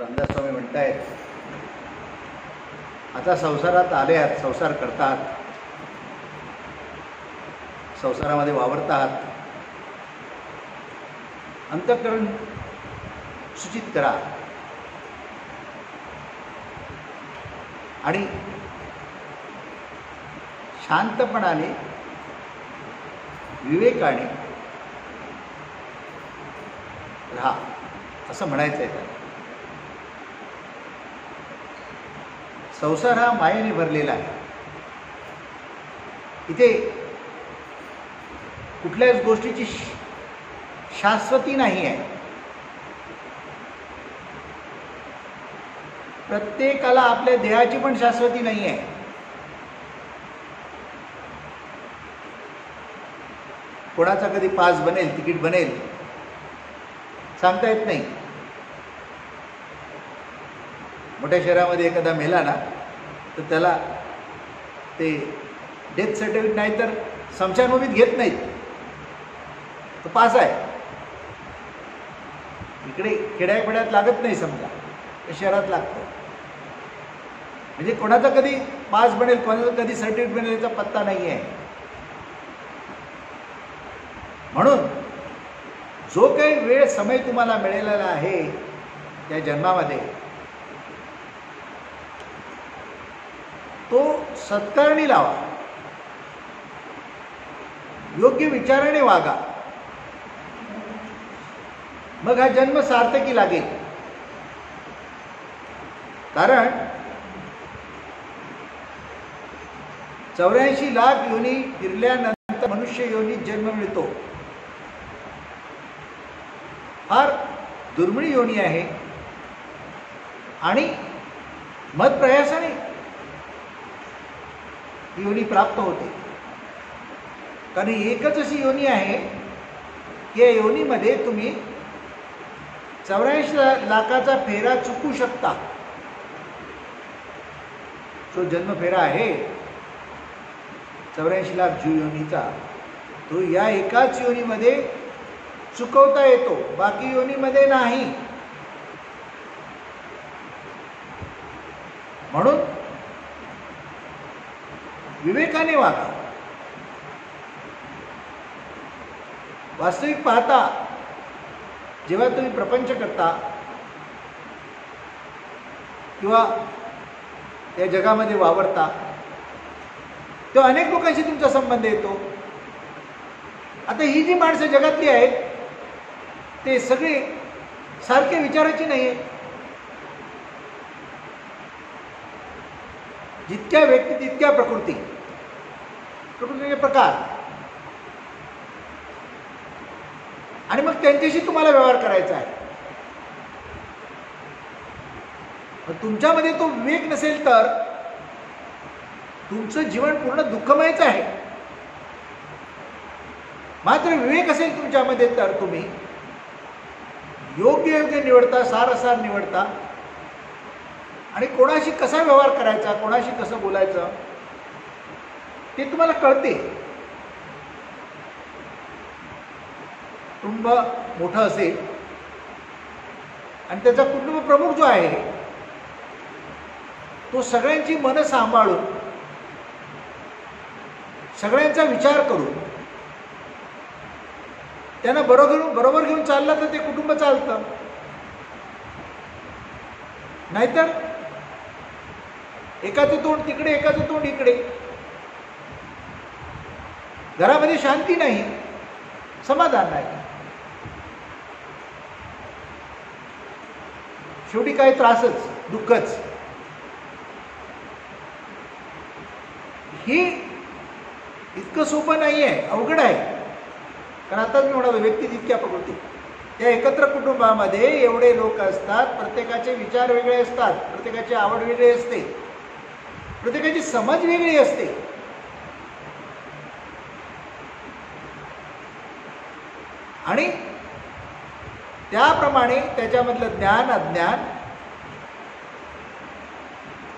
रामदास स्वामी म्हणतायत, आता संसारात आले आहात, संसार करतात, संसारामध्ये वावरतात, अंतःकरण सूचित करा आणि शांतपणाने विवेकाने राहा, असं म्हणायचं आहे त्याला. संसार हा मायेने भरलेला आहे. इथे कुठल्याच गोष्टीची शाश्वती नाही आहे. प्रत्येकाला आपल्या देहाची पण शाश्वती नाही आहे. कोणाचा कधी पास बनेल, तिकीट बनेल, सांगता येत नाही. मोठ्या शहरामध्ये एखादा मेला ना, तर त्याला ते डेथ सर्टिफिकेट नाही तर स्मशानभूमीत घेत नाहीत, तो पास आहे. इकडे खेड्याखेड्यात लागत नाही, समजा शहरात लागतं. म्हणजे कोणाचा कधी पास बनेल, कोणाचा कधी सर्टिफिकेट बनेल याचा पत्ता नाही आहे. म्हणून जो काही वेळ समय तुम्हाला मिळालेला आहे त्या जन्मामध्ये, तो सत्कारणी लावा, योग्य विचाराने वागा, मग हा जन्म सार्थकी लागेल. कारण 84 लाख योनी फिरल्यानंतर मनुष्य योनीत जन्म मिळतो. फार दुर्मिळ योनी आहे आणि मतप्रयासाने योनी प्राप्त होते. कारण एकच अशी योनी आहे की या योनीमध्ये तुम्ही 84 लाखाचा फेरा चुकू शकता. जो जन्मफेरा आहे 84 लाख जीव योनीचा, तो या एकाच योनीमध्ये चुकवता येतो, बाकी योनीमध्ये नाही. म्हणून विवेकाने वागा. वास्तविक पाहता जेव्हा तुम्ही प्रपंच करता किंवा या जगामध्ये वावरता, तेव्हा अनेक लोकांशी तुमचा संबंध येतो. आता ही जी माणसं जगातली आहेत ते सगळे सारखे विचाराची नाही आहे. जितक्या व्यक्ती तितक्या प्रकृती, प्रकृतीचे प्रकार, आणि मग त्यांच्याशी तुम्हाला व्यवहार करायचा आहे. तुमच्यामध्ये तो विवेक नसेल तर तुमचं जीवन पूर्ण दुःखमयच आहे. मात्र विवेक असेल तुमच्यामध्ये तर तुम्ही योग्य योग्य निवडता, सारसार निवडता आणि कोणाशी कसा व्यवहार करायचा, कोणाशी कसं बोलायचं ते तुम्हाला कळते. कुटुंब मोठं असेल आणि त्याचा कुटुंब प्रमुख जो आहे तो सगळ्यांची मनं सांभाळून, सगळ्यांचा विचार करून त्यांना बरोबर घेऊन चालला तर ते कुटुंब चालतं. नाहीतर एकाचं तोंड तिकडे, एकाचं तोंड इकडे, घरामध्ये शांती नाही, समाधान नाही. शेवटी काय त्रासच, दुःखच. ही इतकं सोपं नाही आहे, अवघड आहे. कारण आताच मी म्हणालो व्यक्ती तितक्या प्रकृती. त्या एकत्र कुटुंबामध्ये एवढे लोक असतात, प्रत्येकाचे विचार वेगळे असतात, प्रत्येकाची आवड वेगळी असते, प्रत्येकाची समज वेगळी असते. आणि त्याप्रमाणे त्याच्यामधलं ज्ञान अज्ञान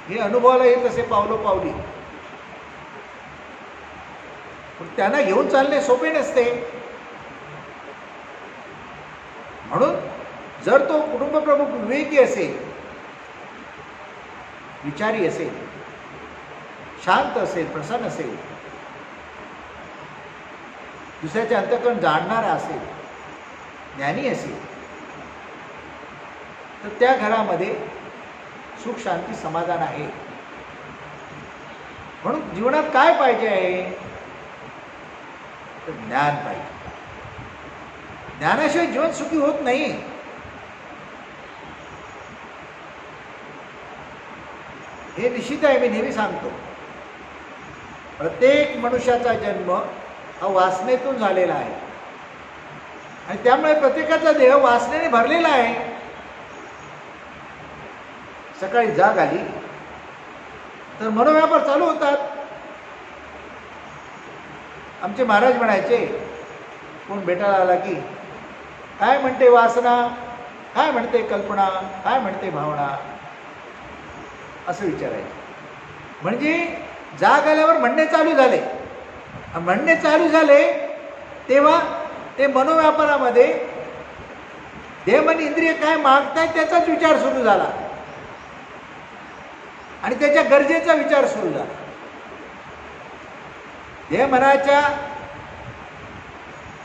हे अनुभवाला येत असे पावलोपावली. पण त्यांना घेऊन चालणे सोपे नसते. म्हणून जर तो कुटुंब प्रमुख विवेकी असेल विचारी असेल, शांत असेल, प्रसन्न असेल, दुसऱ्याचे अंतःकरण जाणणारा असेल, ज्ञानी असेल, तर त्या घरामध्ये सुख, शांती, समाधान आहे. म्हणून जीवनात काय पाहिजे आहे? तर ज्ञान पाहिजे. ज्ञानाशिवाय जीवन सुखी होत नाही. हे निश्चित आहे. मी नेहमी सांगतो, प्रत्येक मनुष्याचा जन्म हा वासनेतून झालेला आहे आणि त्यामुळे प्रत्येकाचा देह वासनेने भरलेला आहे. सकाळी जाग आली तर मनोव्यापार चालू होतात. आमचे महाराज म्हणायचे, कोण भेटायला आला की काय म्हणते वासना, काय म्हणते कल्पना, काय म्हणते भावना, असं विचारायचं. म्हणजे जाग आल्यावर म्हणणे चालू झाले. म्हणणे चालू झाले तेव्हा ते मनोव्यापारामध्ये देह मन इंद्रिय काय मागतायत त्याचाच विचार सुरू झाला आणि त्याच्या गरजेचा विचार सुरू झाला. देह मनाच्या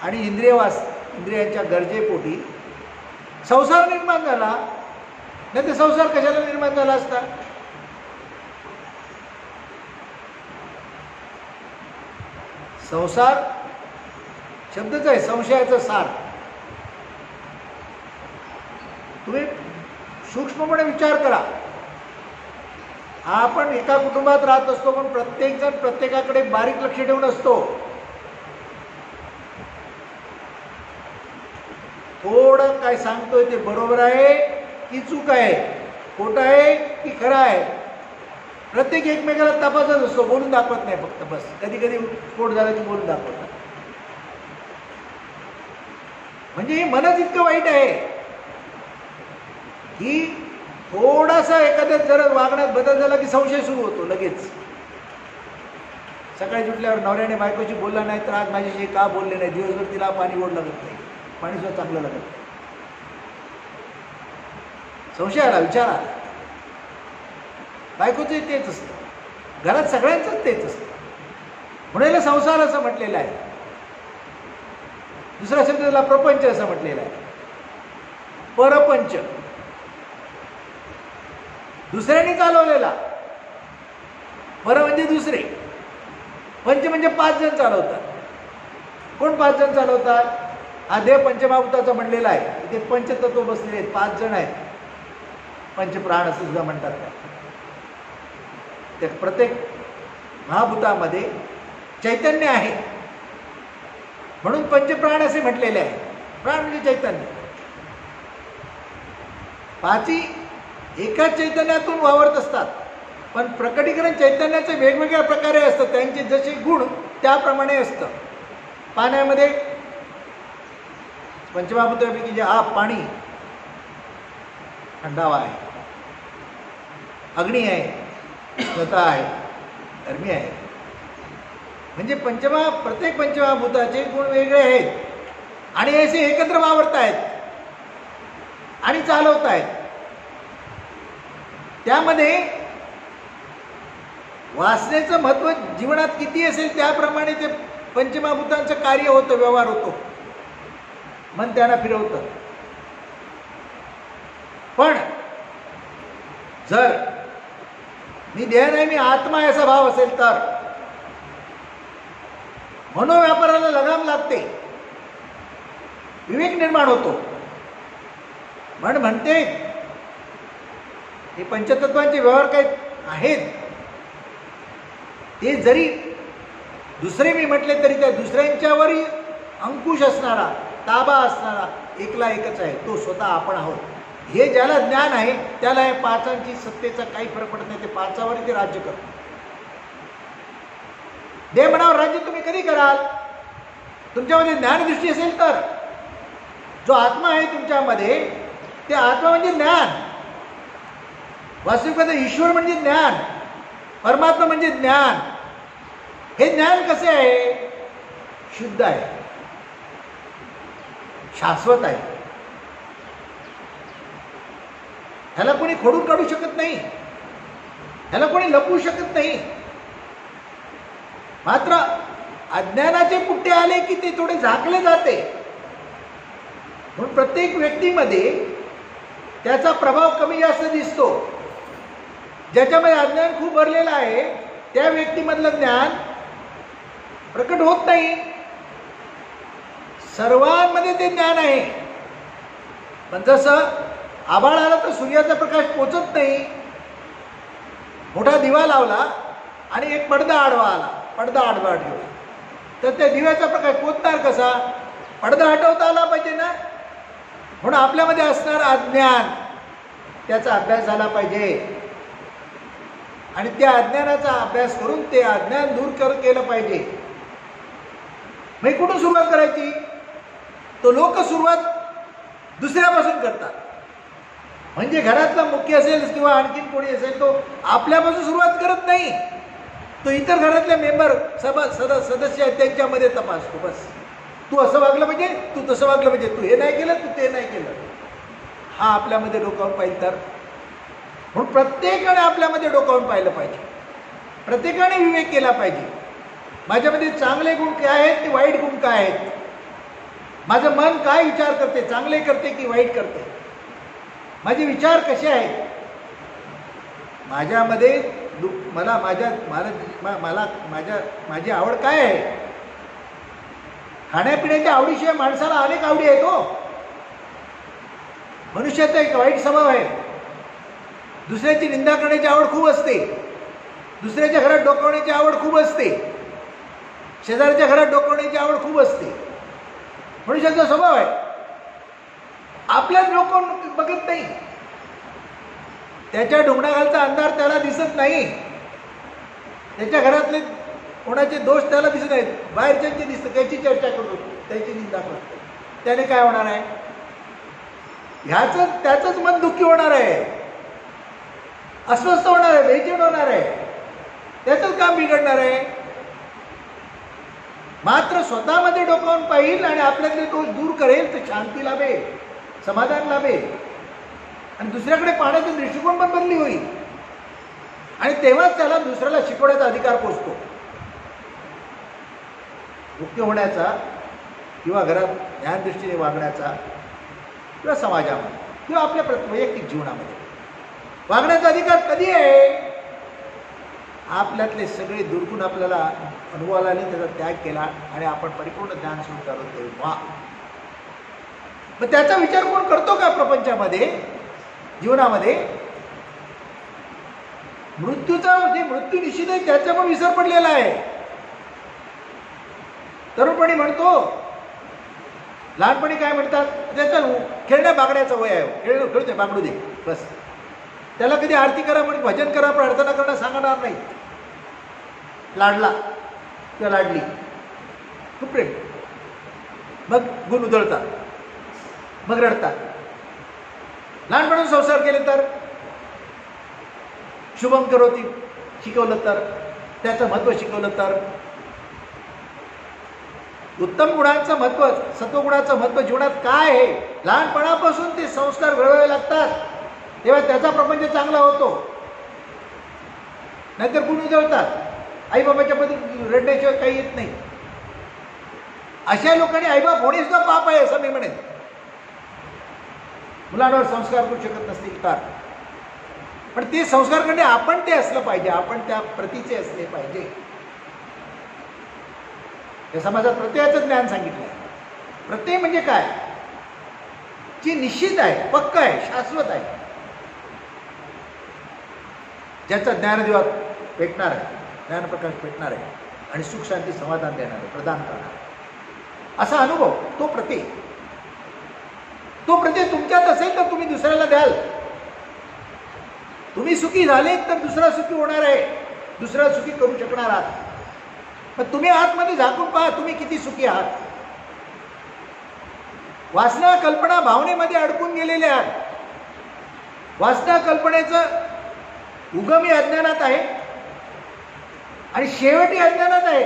आणि इंद्रियांच्या गरजेपोटी संसार निर्माण झाला. नाही तर संसार कशाला निर्माण झाला असता? संसार शब्दच आहे, संशयाचं सार. तुम्ही सूक्ष्मपणे विचार करा. आपण एका कुटुंबात राहत असतो, पण प्रत्येक जण प्रत्येकाकडे बारीक लक्ष ठेवून असतो. थोडं काय सांगतोय ते बरोबर आहे की चूक आहे, खोटं आहे की खरं आहे, प्रत्येक एकमेकाला तपासत असतो. बोलून दाखवत नाही फक्त, बस कधी कधी स्फोट झाला की बोलून दाखवतात. म्हणजे हे मनच इतकं वाईट आहे की थोडासा एखाद्या जर वागण्यात बदल झाला की संशय सुरू होतो लगेच. सकाळी उठल्यावर नवऱ्याने बायकोची बोलला नाही तर आज माझ्याशी का बोलले नाही, दिवसभर तिला पाणी गोड लागत नाही, पाणी सुद्धा चांगलं लागत नाही. संशय आला, विचार आला. बायकोचं तेच असतं, घरात सगळ्यांचंच तेच असतं. म्हणून संसार असं म्हटलेलं आहे. दुसरा शब्द त्याला प्रपंच असं म्हटलेलं आहे. परपंच दुसऱ्याने चालवलेला. पर म्हणजे दुसरे, पंच म्हणजे 5 जण चालवतात. कोण 5 जण चालवतात? हा देव पंचमहाभूताचा म्हणलेला आहे. इथे पंचतत्व बसलेले आहेत, 5 जण आहेत. पंचप्राण असं सुद्धा म्हणतात. त्या प्रत्येक महाभूतामध्ये चैतन्य आहे म्हणून पंचप्राण असे म्हटलेले आहे. प्राण म्हणजे चैतन्य. 5ही एकाच चैतन्यातून वावरत असतात, पण प्रकटीकरण चैतन्याचे वेगवेगळ्या प्रकारे असतं. त्यांचे जसे गुण त्याप्रमाणे असतं. पाण्यामध्ये पंचमहाभूतापैकी जे पाणी थंडावा आहे, अग्नी आहे, उष्णता आहे, गरमी आहे. म्हणजे प्रत्येक पंचमहाभूताचे गुण वेगळे आहेत आणि असे एकत्र वावरत आहेत आणि चालवत आहेत. त्यामध्ये वासनेचं महत्त्व जीवनात किती असेल त्याप्रमाणे ते पंचमहाभूतांचं कार्य होतं, व्यवहार होतो, मन त्यांना फिरवतं. पण जर मी देह नाही मी आत्मा आहे असा भाव असेल तर मनोव्यापाराला लगाम लागते, विवेक निर्माण होतो. म्हणते हे पंचतत्वांचे व्यवहार काही आहेत ते जरी दुसरे मी म्हटले तरी त्या दुसऱ्यांच्यावरही अंकुश असणारा, ताबा असणारा एकला एकच आहे, तो स्वतः आपण आहोत. हे ज्याला ज्ञान आहे त्याला या 5ची सत्तेचा काही फरक पडत नाही. ते 5वरही ते राज्य करतो. देह मनावर राज्य तुम्ही कधी कराल? तुमच्यामध्ये ज्ञानदृष्टी असेल तर. जो आत्मा आहे तुमच्यामध्ये ते आत्मा म्हणजे ज्ञान. वास्तविकता ईश्वर म्हणजे ज्ञान, परमात्मा म्हणजे ज्ञान. हे ज्ञान कसे आहे? शुद्ध आहे, शाश्वत आहे. ह्याला कोणी खोडून काढू शकत नाही. ह्याला कोणी लपवू शकत नाही. मात्र अज्ञानाचे पुट्टे आले की ते थोडे झाकले जाते. म्हणून प्रत्येक व्यक्तीमध्ये त्याचा प्रभाव कमी जास्त दिसतो. ज्याच्यामध्ये अज्ञान खूप भरलेलं आहे त्या व्यक्तीमधलं ज्ञान प्रकट होत नाही. सर्वांमध्ये ते ज्ञान आहे, पण जसं आभाळ आला तर सूर्याचा प्रकाश पोचत नाही. मोठा दिवा लावला आणि एक पडदा आडवा आला, पडदा आडवा ठेवला, तर त्या दिव्याचा प्रकाश पोचणार कसा? पडदा हटवता आला पाहिजे ना. म्हणून आपल्यामध्ये असणार अज्ञान, त्याचा अभ्यास झाला पाहिजे आणि त्या अज्ञानाचा अभ्यास करून ते अज्ञान दूर केलं पाहिजे. मग कुठून सुरुवात करायची? तो लोक सुरुवात दुसऱ्यापासून करतात. म्हणजे घरातला मुख्य असेल किंवा आणखीन कोणी असेल तो आपल्यापासून सुरुवात करत नाही, तो इतर घरातले मेंबर सदस्य आहेत त्यांच्यामध्ये तपासतो. बस तू असं वागलं पाहिजे, तू तसं वागलं पाहिजे, तू हे नाही केलं, तू ते नाही केलं. हा आपल्यामध्ये डोकावून पाहिजे. तर म्हणून प्रत्येकाने आपल्यामध्ये डोकावून पाहिलं पाहिजे, प्रत्येकाने विवेक केला पाहिजे. माझ्यामध्ये चांगले गुण काय आहेत, ते वाईट गुण काय आहेत, माझं मन काय विचार करते, चांगले करते की वाईट करते, माझे विचार कसे आहेत, माझ्यामध्ये मला माझी आवड काय आहे. खाण्यापिण्याच्या आवडीशिवाय माणसाला अनेक आवडी आहेत. मनुष्याचा एक वाईट स्वभाव आहे, दुसऱ्याची निंदा करण्याची आवड खूप असते, दुसऱ्याच्या घरात डोकावण्याची आवड खूप असते, शेजाऱ्याच्या घरात डोकावण्याची आवड खूप असते. मनुष्याचा स्वभाव आहे. आपल्याच डोकावून बघत नाही, त्याच्या ढोंगणाखालचा अंधार त्याला दिसत नाही, त्याच्या घरातले कोणाचे दोष त्याला दिसत नाहीत, बाहेरच्यांचे दिसतं. त्याची चर्चा करतो, त्याची निंदा करतो. त्याने काय होणार आहे? त्याचंच मन दुःखी होणार आहे, अस्वस्थ होणार आहे, बेचैन होणार आहे, त्याचंच काम बिघडणार आहे. मात्र स्वतःमध्ये डोकावून पाहिल आणि आपल्यातले दोष दूर करेल तर शांती लाभेल, समाधान लाभेल आणि दुसऱ्याकडे पाहण्याचा दृष्टिकोन पण बदली होईल आणि तेव्हाच त्याला दुसऱ्याला शिकवण्याचा अधिकार पोचतो. मुक्त होण्याचा किंवा घरात ज्ञानदृष्टीने वागण्याचा किंवा समाजामध्ये किंवा आपल्या वैयक्तिक जीवनामध्ये वागण्याचा अधिकार कधी आहे? आपल्यातले सगळे दुर्गुण आपल्याला अनुभवाला आले, त्याचा त्याग केला आणि आपण परिपूर्ण ज्ञान स्वीकारतो तेव्हा. मग त्याचा विचार कोण करतो का प्रपंचामध्ये, जीवनामध्ये? मृत्यूचा म्हणजे मृत्यू निश्चित आहे, त्याचा पण विसर पडलेला आहे. तरुणपणी म्हणतो, लहानपणी काय म्हणतात, त्याचं खेळण्या बागड्याचं वय आहे, खेळते बागडू दे बस. त्याला कधी आरती करा म्हणून भजन करा, प्रार्थना करणं सांगणार नाही. लाडला किंवा लाडली खूप प्रेम, मग गुण उधळतात, मग रडतात. लहानपणी संसार केले तर शुभम करोती शिकवलं तर, त्याचं महत्त्व शिकवलं तर, उत्तम गुणांचं महत्त्व, सत्वगुणाचं महत्त्व जीवनात काय आहे, लहानपणापासून ते संस्कार घडवावे लागतात, तेव्हा त्याचा प्रपंच चांगला होतो. नाहीतर गुण उधळतात, आईबाबाच्या मध्ये रडण्याशिवाय काही येत नाही. अशा लोकांनी आईबाप होणे सुद्धा पाप आहे असं मी म्हणेन. मुलांवर संस्कार करू शकत नसतील तर, पण ते संस्कार करणे आपण ते असलं पाहिजे, आपण त्या प्रतीचे असले पाहिजे. या समाजात प्रत्ययाचं ज्ञान सांगितलं आहे. प्रत्यय म्हणजे काय? जे निश्चित आहे, पक्क आहे, शाश्वत आहे, ज्याचा ज्ञानदिवा पेटणार आहे, ज्ञानप्रकाश पेटणार आहे आणि सुख शांती समाधान देणार आहे, प्रदान करणार आहे, असा अनुभव तो प्रत्यय. तो प्रत्यय तुमच्यात असेल तर तुम्ही दुसऱ्याला द्याल. तुम्ही सुखी झालेत तर दुसरा सुखी होणार आहे, दुसरा सुखी करू शकणार आहात. पण तुम्ही आतमध्ये झाकून पहा, तुम्ही किती सुखी आहात. वासना कल्पना भावनेमध्ये अडकून गेलेले आहात. वासना कल्पनेचं उगम अज्ञानात आहे आणि शेवटी अज्ञानात आहे.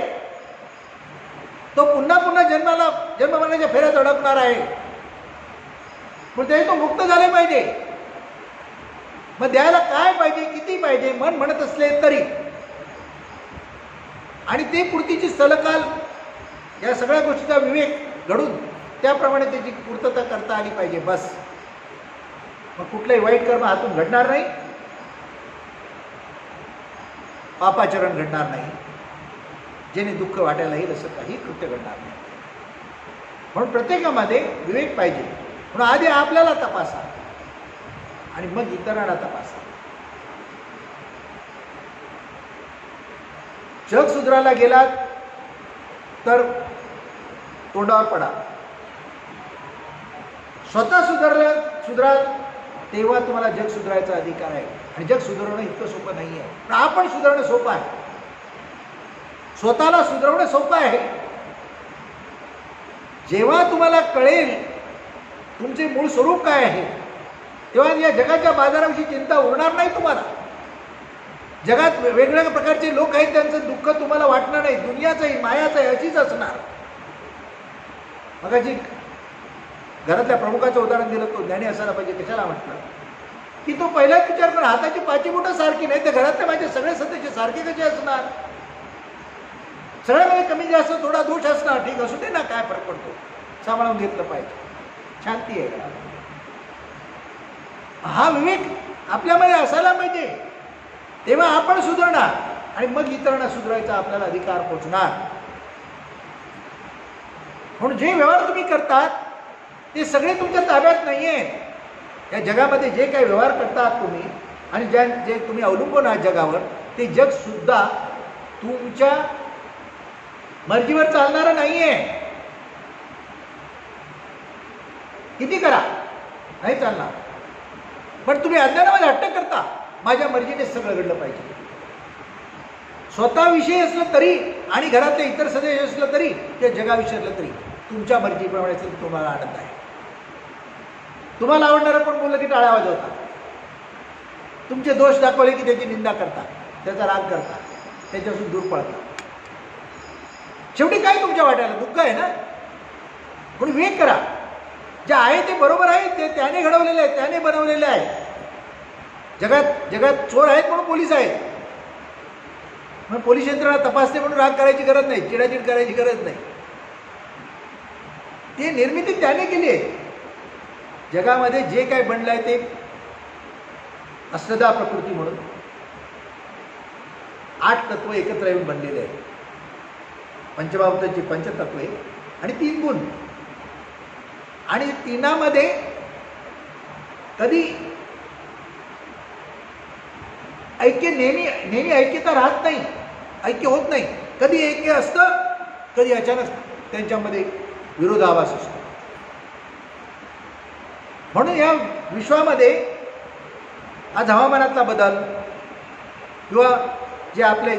तो पुन्हा पुन्हा जन्ममरणाच्या फेऱ्यात अडकणार आहे. पण ते तो मुक्त झाले पाहिजे. मग द्यायला काय पाहिजे, किती पाहिजे, मन म्हणत असले तरी, आणि ते पूर्तीची सलकाल या सगळ्या गोष्टीचा विवेक घडून त्याप्रमाणे त्याची पूर्तता करता आली पाहिजे. बस. मग कुठलंही वाईट कर्म हातून घडणार नाही, पापाचरण घडणार नाही, जेणे दुःख वाटायला येईल असं काही कृत्य घडणार नाही. म्हणून प्रत्येकामध्ये विवेक पाहिजे. म्हणून आधी आपल्याला तपासा आणि मग इतरांना तपासा. जग सुधारायला गेलात तर तोंडावर पडा. स्वतः सुधाराल तेव्हा तुम्हाला जग सुधारायचा अधिकार आहे. आणि जग सुधारवणं इतकं सोपं नाही आहे, पण आपण सुधारणं सोपं आहे. स्वतःला सुधारवणं सोपं आहे. जेव्हा तुम्हाला कळेल तुमचे मूळ स्वरूप काय आहे, तेव्हा या जगाच्या बाजाराविषयी चिंता उरणार नाही तुम्हाला. जगात वेगवेगळ्या प्रकारचे लोक आहेत, त्यांचं दुःख तुम्हाला वाटणार नाही. दुनियाचंही मायाचंही अशीच असणार. मगाची घरातल्या प्रमुखाचं उदाहरण दिलं, तो ज्ञानी असायला पाहिजे. कशाला म्हटलं की तो पहिलाच विचार कर, हाताची पाची बोटं सारखी नाही तर घरातले माझे सगळे सदस्य सारखे कसे असणार. सगळ्यामध्ये कमी जास्त थोडा दोष असणार, ठीक असू दे ना, काय फरक पडतो, सांभाळून घेतलं पाहिजे, शांती आहे. हा विवेक आपल्यामध्ये असायला पाहिजे. तेव्हा आपण सुधारणार आणि मग इतरांना सुधारायचा आपल्याला अधिकार पोचणार. म्हणून जे व्यवहार तुम्ही करतात ते सगळे तुमच्या ताब्यात नाही आहेत. या जगामध्ये जे काही व्यवहार करतात तुम्ही आणि जे तुम्ही अवलंबून आहात जगावर, ते जग सुद्धा तुमच्या मर्जीवर चालणारं नाहीये. किती करा नाही चालणार. पण तुम्ही अज्ञानामध्ये हट्ट करता, माझ्या मर्जीने सगळं घडलं पाहिजे. स्वतःविषयी असलं तरी आणि घरातले इतर सदस्य असलं तरी, ते जगाविषयी असलं तरी तुमच्या मर्जीप्रमाणे तुम्हाला आनंद आहे. तुम्हाला आवडणारं पण बोललं की टाळ्या वाजवता, तुमचे दोष दाखवले की त्याची निंदा करता, त्याचा राग करता, त्याच्यापासून दूर पळता. शेवटी काय तुमच्या वाट्याला दुःख आहे ना. म्हणून विवेक करा. जे आहे ते बरोबर आहे, ते त्याने घडवलेलं आहे, त्याने बनवलेलं आहे. जगात चोर आहेत म्हणून पोलीस आहेत, म्हणून पोलीस यंत्रणा तपासते म्हणून राग करायची गरज नाही, चिडाचिड करायची गरज नाही. ती निर्मिती त्याने केली आहे. जगामध्ये जे काही बनलं आहे ते अष्टधा प्रकृती म्हणून 8 तत्व एकत्र येऊन बनलेले आहेत. पंचमहाभूताची पंचतत्वे आणि 3 गुण. आणि तिनामध्ये कधी ऐक्य नेहमी ऐक्यता राहत नाही, ऐक्य होत नाही. कधी ऐक्य असतं, कधी अचानक त्यांच्यामध्ये विरोधाभास असतो. म्हणून या विश्वामध्ये आज हवामानातला बदल किंवा जे आपले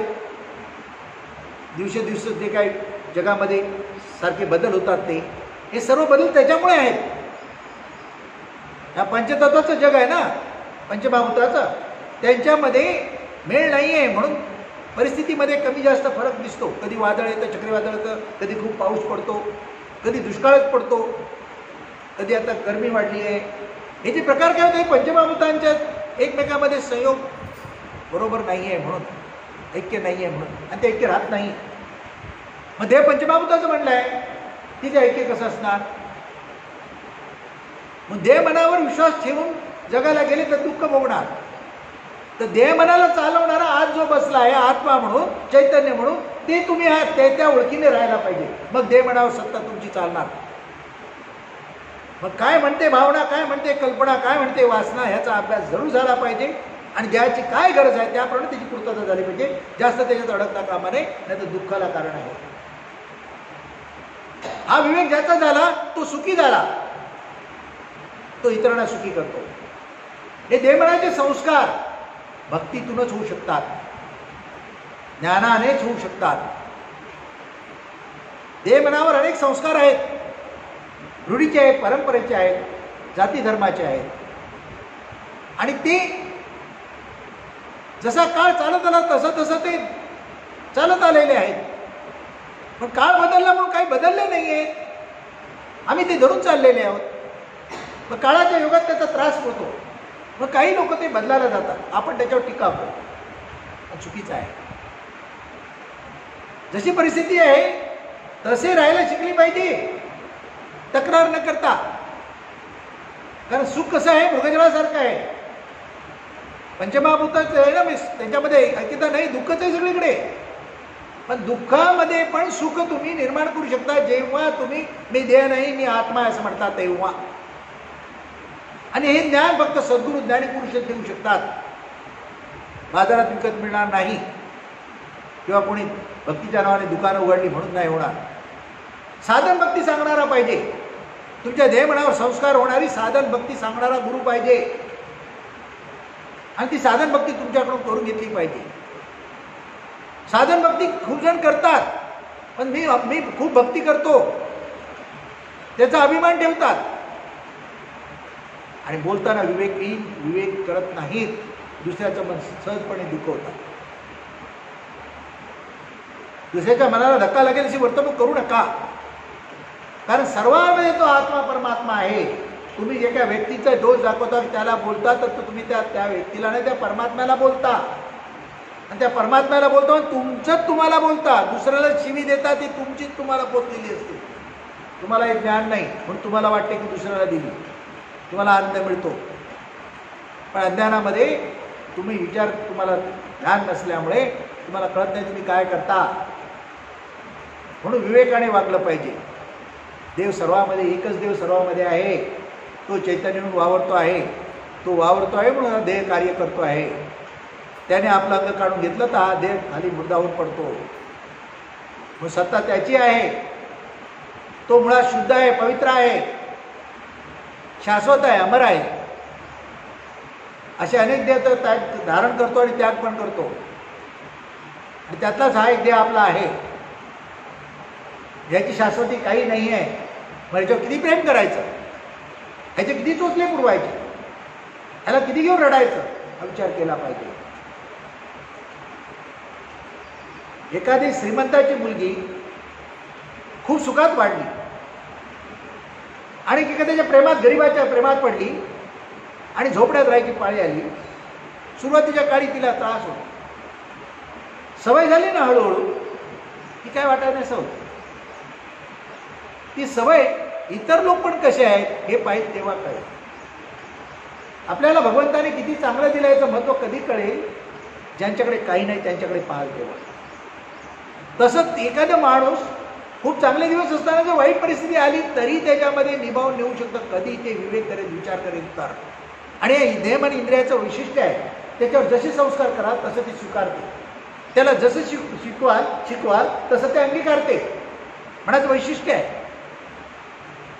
दिवसेदिवस जे काही जगामध्ये सारखे बदल होतात, हे सर्व बदल त्याच्यामुळे आहेत. या पंचतत्वाचं जग आहे ना, पंचमहाभूताचं, त्यांच्यामध्ये मेळ नाही आहे. म्हणून परिस्थितीमध्ये कमी जास्त फरक दिसतो. कधी वादळ येतं, चक्रीवादळ येतं, कधी खूप पाऊस पडतो, कधी दुष्काळच पडतो, कधी आता गरमी वाढली आहे. हे जे प्रकार काय होते, पंचमहाभूतांच्या एकमेकांमध्ये संयोग बरोबर नाही आहे, म्हणून ऐक्य नाही आहे, म्हणून, आणि ते ऐक्य राहत नाही. मग देह पंचमहाभूताचं म्हणलं आहे, तिथे ऐक्य कसं असणार. मग देह मनावर विश्वास ठेवून जगाला गेले तर दुःख भोगणार. तर देह मनाला चालवणारा आज जो बसला आहे आत्मा म्हणून, चैतन्य म्हणून, ते तुम्ही आहात. त्या ओळखीने राहायला पाहिजे. मग देह मनावर सत्ता तुमची चालणार. मग काय म्हणते भावना, काय म्हणते कल्पना, काय म्हणते वासना, ह्याचा अभ्यास जरूर झाला पाहिजे. आणि ज्याची काय गरज आहे त्याप्रमाणे त्याची पूर्तता झाली पाहिजे. जास्त त्याच्यात अडकता कामा नये, नाही तर दुःखाला कारण आहे. हा विवेक ज्याचा झाला तो सुखी झाला, तो इतरांना सुखी करतो. हे देहमनाचे संस्कार भक्तीतूनच होऊ शकतात, ज्ञानानेच होऊ शकतात. देहमनावर अनेक संस्कार आहेत, रूढीचे आहेत, परंपरेचे आहेत, जाती धर्माचे आहेत. आणि ते जसा काळ चालत आला तसं ते चालत आलेले आहेत. पण काळ बदलला म्हणून काही बदलले नाही आहेत, आम्ही ते धरून चाललेले आहोत. मग काळाच्या युगात त्याचा त्रास होतो. मग काही लोक ते बदलायला जातात, आपण त्याच्यावर टीका करतो, चुकीचं आहे. जशी परिस्थिती आहे तसे राहायला शिकली पाहिजे, तक्रार न करता. कारण सुख कसं आहे, मृगजळासारखं आहे. पंचमहाभूताचं आहे ना, त्याच्यामध्ये ऐकता नाही, दुःखच आहे सगळीकडे. पण दुःखामध्ये पण सुख तुम्ही निर्माण करू शकता जेव्हा तुम्ही मी देह नाही मी आत्मा असं म्हणता तेव्हा. आणि हे ज्ञान फक्त सद्गुरू ज्ञानी पुरुषच देऊ शकतात, बाजारात विकत मिळणार नाही, किंवा कोणी भक्तीच्या नावाने दुकानं उघडली म्हणून नाही होणार. साधन भक्ती सांगणारा पाहिजे, तुमच्या देह मनावर संस्कार होणारी साधन भक्ती सांगणारा गुरु पाहिजे, आणि ती साधन भक्ती तुमच्याकडून करून घेतली पाहिजे. साधन भक्ती खूप जण करतात, पण मी खूप भक्ती करतो त्याचा अभिमान ठेवतात, आणि बोलताना विवेक करत नाहीत, दुसऱ्याचं मन सहजपणे दुखवतात. दुसऱ्याच्या मनाला धक्का लागेल अशी वर्तणूक करू नका, कारण सर्वांमध्ये तो आत्मा परमात्मा आहे. तुम्ही जे काय व्यक्तीचा दोष दाखवता त्याला बोलता, तर तुम्ही त्या व्यक्तीला नाही त्या परमात्म्याला बोलता, आणि त्या परमात्म्याला बोलतो आणि तुमचंच तुम्हाला बोलता. दुसऱ्याला शिवी देता ती तुमचीच तुम्हाला पोचलेली असते. तुम्हाला एक ज्ञान नाही म्हणून तुम्हाला वाटते की दुसऱ्याला दिली, तुम्हाला आनंद मिळतो, पण अज्ञानामध्ये तुम्ही तुम्हाला ज्ञान नसल्यामुळे तुम्हाला कळत नाही तुम्ही काय करता. म्हणून विवेकाने वागलं पाहिजे. देव सर्वामध्ये, एकच देव सर्वामध्ये आहे, तो चैतन्य म्हणून वावरतो आहे, तो वावरतो आहे म्हणून हा देह कार्य करतो आहे. त्याने आपलं अंग काढून घेतलं तर हा देह खाली मृदावर पडतो. मग सत्ता त्याची आहे, तो मुळात शुद्ध आहे, पवित्र आहे, शाश्वत आहे, अमर आहे. असे अनेक देह तर धारण करतो आणि त्याग पण करतो, आणि त्यातलाच हा एक देह आपला आहे. याची शाश्वती काही नाही आहे. मग याच्यावर किती प्रेम करायचं, ह्याचे किती चोचले पुरवायचे, ह्याला किती घेऊन रडायचं, हा विचार केला पाहिजे. एखादी श्रीमंताची मुलगी खूप सुखात वाढली आणि एखाद्याच्या प्रेमात, गरीबाच्या प्रेमात पडली आणि झोपड्यात राहायची पाळी आली. सुरुवातीच्या काळी तिला त्रास होतो, सवय झाली ना हळूहळू ती काय वाटायला नाही सवय. ती सवय इतर लोक पण कसे आहेत हे पाहिजे तेव्हा कळेल. आपल्याला भगवंताने किती चांगलं दिलं याचं महत्त्व कधी कळेल, ज्यांच्याकडे काही नाही त्यांच्याकडे पाहाल तेव्हा. तसंच एखादा माणूस खूप चांगले दिवस असताना जर वाईट परिस्थिती आली तरी त्याच्यामध्ये निभावून नेऊ शकतं, कधी ते विवेक करेल, विचार करेल तर. आणि देह मन इंद्रियाचं वैशिष्ट्य आहे, त्याच्यावर जसे संस्कार कराल तसं ते स्वीकारते, त्याला जसं शिकवाल तसं ते अंगीकारते. मनाचं वैशिष्ट्य आहे,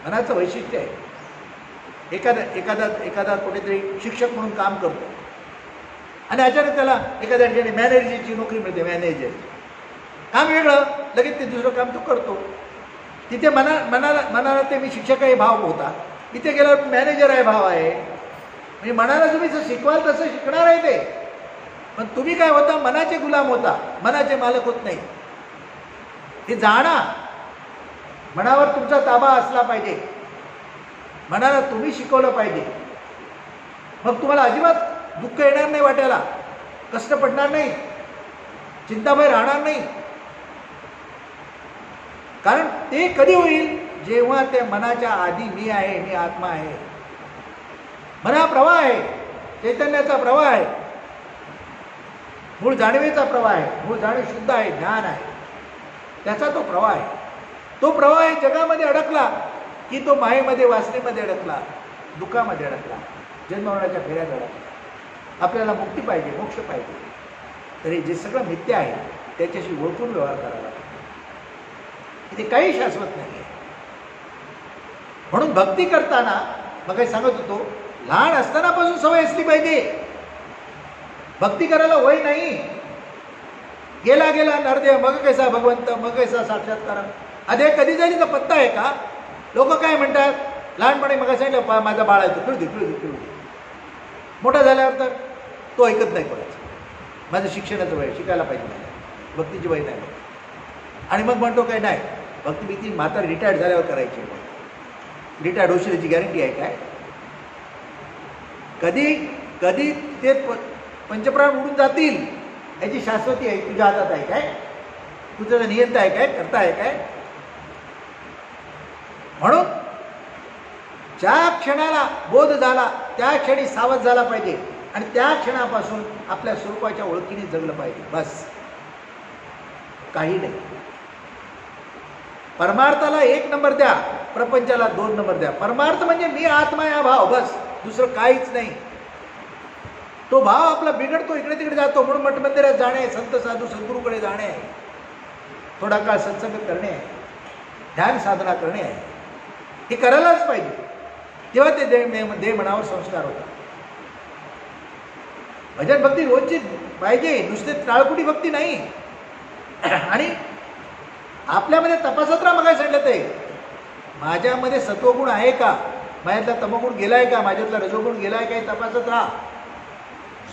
मनाचं वैशिष्ट्य आहे. एखादा कुठेतरी शिक्षक म्हणून काम करतो आणि अचानक त्याला एखाद्या ठिकाणी मॅनेजरची नोकरी मिळते, मॅनेजर काम वेगळं, लगेच ते दुसरं काम तो करतो. तिथे मनाला ते मी शिक्षक आहे भाव होता, इथे गेल्यावर मॅनेजर आहे भाव आहे. म्हणजे मनाला तुम्ही जसं शिकवाल तसं शिकणार आहे ते, पण तुम्ही काय होता, मनाचे गुलाम होता, मनाचे मालक होत नाही. हे जाणा, मनावर तुमचा ताबा असला पाहिजे, मनाला तुम्ही शिकवलं पाहिजे. मग तुम्हाला अजिबात दुःख येणार नाही, वाट्याला कष्ट पडणार नाही, चिंताभय राहणार नाही. कारण ते कधी होईल, जेव्हा त्या मनाच्या आधी मी आहे, मी आत्मा आहे. मन हा प्रवाह आहे, चैतन्याचा प्रवाह आहे, मूळ जाणीवेचा प्रवाह आहे. मूळ जाणीव शुद्ध आहे, ज्ञान आहे, त्याचा तो प्रवाह आहे. तो प्रवाह आहे जगामध्ये अडकला की तो मायेमध्ये, वासनेमध्ये अडकला, दुःखामध्ये अडकला, जन्ममरणाच्या फेऱ्यात अडकला. आपल्याला मुक्ती पाहिजे, मोक्ष पाहिजे, तरी जे सगळं मिथ्या आहे त्याच्याशी ओळखून व्यवहार करावा लागतो. इथे काही शाश्वत नाही आहे. म्हणून भक्ती करताना मग काही सांगत होतो, लहान असतानापासून सवय असली पाहिजे. भक्ती करायला वय नाही. गेला नरदेव मग कैसा भगवंत, मग कैसा साक्षात्कार, अरे कधी झाली तर पत्ता आहे का? लोक काय म्हणतात, लहानपणी मग सांगितलं माझा बाळ आहे तो खेळू दे. मोठा झाल्यावर तर तो ऐकत नाही कोणाचं. माझं शिक्षणाचं वय, शिकायला पाहिजे, मला भक्तीची वय नाही. आणि मग म्हणतो काय नाही, भक्ती भीती म्हातार रिटायर्ड झाल्यावर करायची. रिटायर्ड होशील याची गॅरंटी आहे काय? कधी कधी ते पंचप्राण उडून जातील याची शाश्वती आहे तुझ्या हातात आहे काय? तुझं नियंत्रण आहे काय? करता आहे काय? म्हणून ज्या क्षणाला बोध झाला त्या क्षणी सावध झाला पाहिजे आणि त्या क्षणापासून आपल्या स्वरूपाच्या ओळखीने जगलं पाहिजे. बस, काही नाही. परमार्थाला 1 नंबर द्या, प्रपंचाला 2 नंबर द्या. परमार्थ म्हणजे मी आत्मा या भाव, बस, दुसरं काहीच नाही. तो भाव आपला बिघडतो, इकडे तिकडे जातो. म्हणून मठ मंदिरात जाणे, संत साधू सद्गुरूकडे जाणे आहे, थोडा काळ सत्संग करणे आहे, ध्यान साधना करणे आहे. हे करायलाच पाहिजे, तेव्हा ते देह मनावर संस्कार होतात. भजन भक्ती रोजची पाहिजे, नुसते टाळकुटी भक्ती नाही. आणि आपल्यामध्ये तपासत राहा. मग काय सांगितलं ते, माझ्यामध्ये सत्वगुण आहे का, माझ्यातला तमोगुण गेलाय का, माझ्यातला रजोगुण गेलाय का, हे तपासत राहा.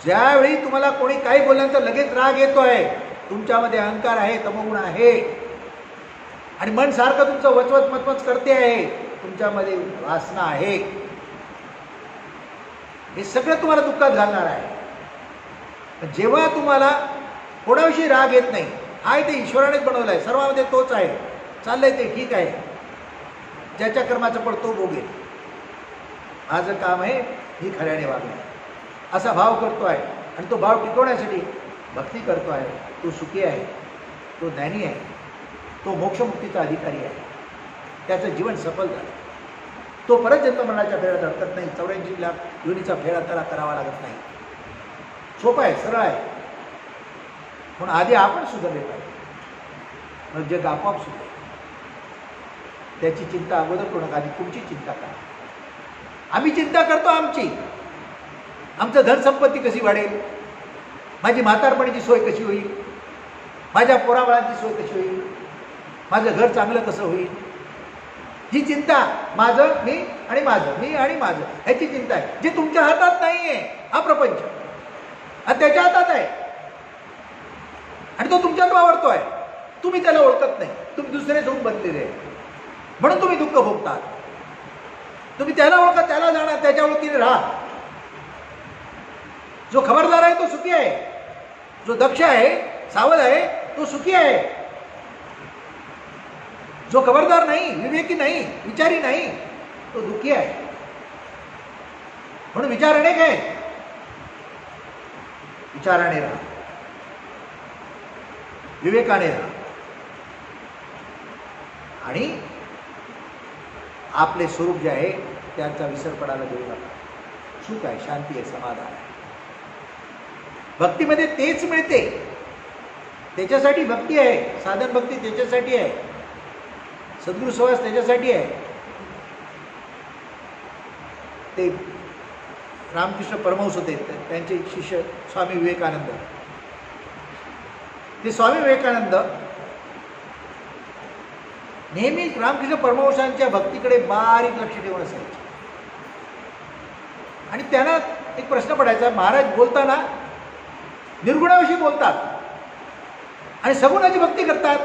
ज्यावेळी तुम्हाला कोणी काही बोलल्यानंतर लगेच राग येतोय, तुमच्यामध्ये अहंकार आहे, तमोगुण आहे. आणि मन सारखं तुमचं वचवच मचमच करते आहे, तुमच्यामध्ये वासना आहे. हे सगळं तुम्हाला दुःखात घालणार आहे. जेव्हा तुम्हाला कोणाविषयी राग येत नाही, आहे ते ईश्वरानेच बनवलं आहे, सर्वांमध्ये तोच आहे, चाललंय ते ठीक आहे, ज्याच्या कर्माचं पण तो भोगेल, माझं काम आहे मी खऱ्याने वागणे, असा भाव करतो आहे. आणि तो भाव टिकवण्यासाठी भक्ती करतो आहे. तो सुखी आहे, तो ज्ञानी आहे, तो मोक्षमुक्तीचा अधिकारी आहे, त्याचं जीवन सफल झालं. तो परत जन्ममरणाच्या फेऱ्यात अडकत नाही, 84 लाख योनीचा फेरा त्याला करावा लागत नाही. सोपं आहे, सरळ आहे. म्हणून आधी आपण सुधारले पाहिजे, मग जग आपोआप सुधारेल. त्याची चिंता अगोदर करू नका, आधी तुमची चिंता करा. आम्ही चिंता करतो आमची, आमचं धनसंपत्ती कशी वाढेल, माझी म्हातारपणीची सोय कशी होईल, माझ्या पोराबाळांची सोय कशी होईल, माझं घर चांगलं कसं होईल, ही चिंता. माझं मी आणि माझं, मी आणि माझं, ह्याची चिंता आहे, जी तुमच्या हातात नाही आहे. हा प्रपंच हा त्याच्या हातात आहे आणि तो तुमच्यात वावरतो आहे. तुम्ही त्याला ओळखत नाही, तुम्ही दुसरे होऊन बनलेले आहे, म्हणून तुम्ही दुःख भोगतात. तुम्ही त्याला ओळखा, त्याला जाणार, त्याच्या ओळखीने राहा. जो खबरदार आहे तो सुखी आहे, जो दक्ष आहे, सावध आहे, तो सुखी आहे. जो खबरदार नाही, विवेकी नाही, विचारी नाही, तो दुःखी आहे. म्हणून विचार अनेक आहे, विचाराने राहा, विवेकाने राहा आणि आपले स्वरूप जे आहे त्यांचा विसर पडायला देऊ नका. सुख आहे, शांती आहे, समाधान आहे. भक्तीमध्ये तेच मिळते, त्याच्यासाठी भक्ती आहे. साधन भक्ती त्याच्यासाठी आहे, सद्गुरू सहवास त्याच्यासाठी आहे. ते रामकृष्ण परमहंस होते, त्यांचे शिष्य स्वामी विवेकानंद. ते स्वामी विवेकानंद नेहमी रामकृष्ण परमहंसांच्या भक्तीकडे बारीक लक्ष ठेवून असायचे. आणि त्यांना एक प्रश्न पडायचा, महाराज बोलताना निर्गुणाविषयी बोलतात आणि सगुणाची भक्ती करतात.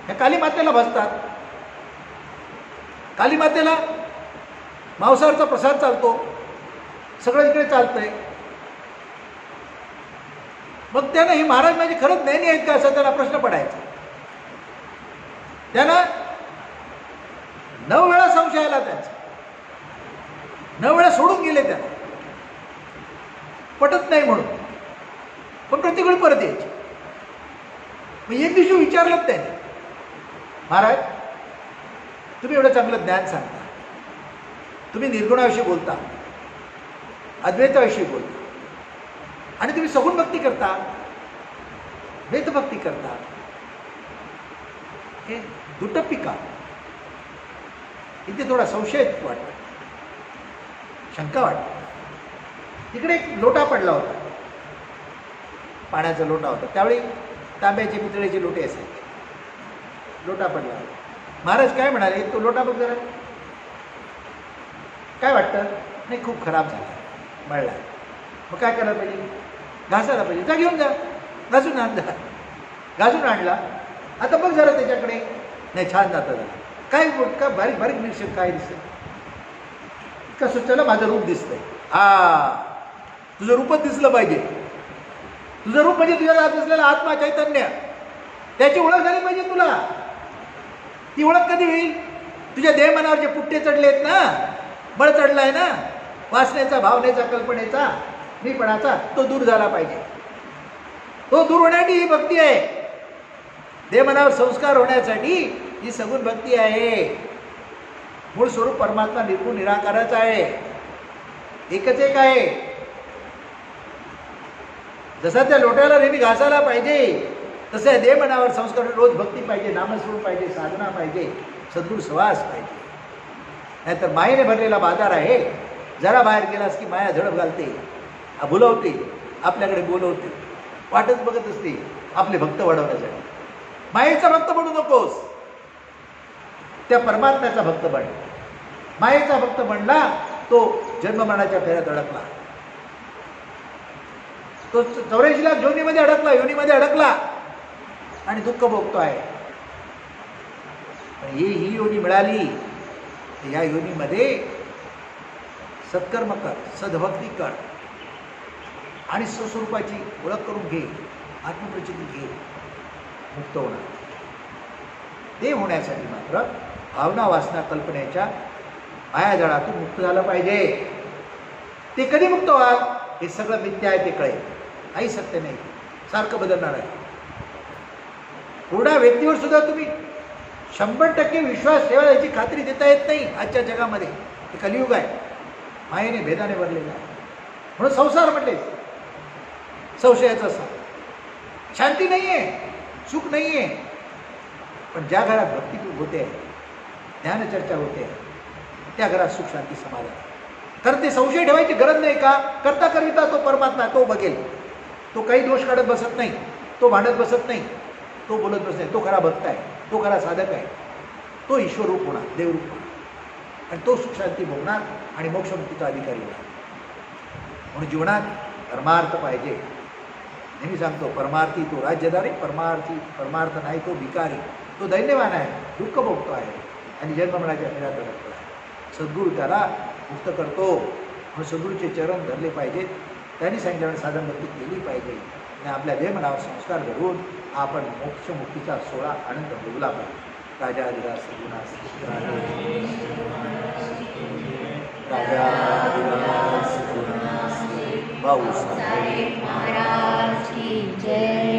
ह्या काली मातेला भजतात, काली मातेला मांसाहारचा प्रसाद चालतो, सगळं इकडे चालतंय. मग त्यांना हे महाराज म्हणजे खरंच ज्ञानी आहेत का, असा त्यांना प्रश्न पडायचा. त्यांना 9 वेळा संशय आला त्यांचा, 9 वेळा सोडून गेले त्यांना, पटत नाही म्हणून. पण प्रत्येक वेळी परत यायचे. मग एक दिवशी विचारलं त्याने, महाराज तुम्ही एवढं चांगलं ज्ञान सांगता, तुम्ही निर्गुणाविषयी बोलता, अद्वैताविषयी बोलता, आणि तुम्ही सगुण भक्ती करता, वेदभक्ती करता, हे दुटप्पी का? इथे थोडा संशय वाटतो, शंका वाटते. तिकडे एक लोटा पडला होता, पाण्याचा लोटा होता. त्यावेळी तांब्याचे पितळेचे लोटे असायचे. लोटा पडला. महाराज काय म्हणाले, तो लोटा बघ जरा, काय वाटतं? नाही, खूप खराब झाला, मळला. मग काय करायला पाहिजे? घासायला पाहिजे. जा घेऊन जा, घासून आण. जा घासून आणला. आता बघ जरा त्याच्याकडे. नाही, छान जातं जरा. काय का बारीक बारीक निरीक्षण काय दिसतं? कसं चला माझं रूप दिसतंय. हा, तुझं रूपच दिसलं पाहिजे. तुझं रूप म्हणजे तुझ्या आत असलेला आत्मा चैतन्य, त्याची ओळख झाली पाहिजे तुला. ती ओळख कधी होईल? तुझ्या देहमनावर जे पुट्टे चढलेत ना, बळ चढलाय ना, वासनेचा, भावनेचा, कल्पनेचा, मीपणाचा, तो दूर झाला पाहिजे. तो दूर होण्यासाठी ही भक्ती आहे. देहमनावर संस्कार होण्यासाठी ही सगुण भक्ती आहे. मूळ स्वरूप परमात्मा निर्गुण निराकारच आहे, एकच एक आहे. जसा त्या लोट्याला नेहमी घासायला पाहिजे, तसं देहमनावर संस्कार, रोज भक्ती पाहिजे, नामस्मरण पाहिजे, साधना पाहिजे, सद्गुण सहवास पाहिजे. नाहीतर मायेने भरलेला बाजार आहे. जरा बाहेर गेलास की माया झडप घालते, भुलवते, आपल्याकडे बोलवते, वाटच बघत असते आपले भक्त वाढवण्यासाठी. मायेचा भक्त बनू नकोस, त्या परमात्म्याचा भक्त बन. मायेचा भक्त बनला तो जन्ममरणाच्या फेऱ्यात अडकला, तो 84 लाख योनीमध्ये अडकला आणि दुःख भोगतो आहे. पण ही योनी मिळाली, या योनीमध्ये सत्कर्म कर, सद्भक्ती कर आणि स्वस्वरूपाची ओळख करून घे, आत्मप्रचिती घे, मुक्त होणार. ते होण्यासाठी मात्र भावना, वासना, कल्पनेच्या मायाजाळातून मुक्त झालं पाहिजे. ते कधी मुक्त व्हाल? हे सगळं मिथ्या आहे ते कळेल. काही सत्य नाही, सारखं बदलणार आहे. पूर्ण व्यक्तीवर सुद्धा तुम्ही 100% विश्वास ठेवा, याची खात्री देता येत नाही आजच्या जगामध्ये. हे कलियुग आहे, मायेने भेदाने भरलेला आहे. म्हणून संसार म्हटले संशयाचा सार. शांती नाही आहे, सुख नाही आहे. पण ज्या घरात भक्ती होते, ज्ञानचर्चा होते, त्या घरात सुख, शांती, समाधान. कारण ते संशय ठेवायची गरज नाही का? करता करविता तो परमात्मा, तो बघेल. तो काही दोष काढत बसत नाही, तो भांडत बसत नाही, तो बोलत बसत नाही. तो खरा भक्त आहे, तो खरा साधक आहे. तो ईश्वर रूप होणार, देवरूप होणार आणि तो सुख शांती भोगणार आणि मोक्षमुक्तीचा अधिकारी होणार. म्हणून जीवनात परमार्थ पाहिजे. नेहमी सांगतो, परमार्थी तो राज्यदारी, परमार्थ नाही तो भिकारी. तो दैन्यवान आहे, दुःख भोगतो आहे आणि जन्ममरणाच्या फेऱ्यात अडकतो आहे. सद्गुरू त्याला मुक्त करतो. म्हणून सद्गुरूचे चरण धरले पाहिजेत. त्यांनी सांगितल्याने साधन भक्ती केली पाहिजे आणि आपल्या देहमनावर संस्कार धरून आपण मोक्षमुक्तीचा सोहळा आनंद भोगला पाहिजे. राजाधिराज सद्गुणास राजाधिराज सद्गुणास भाऊसाहेब महाराज की जय.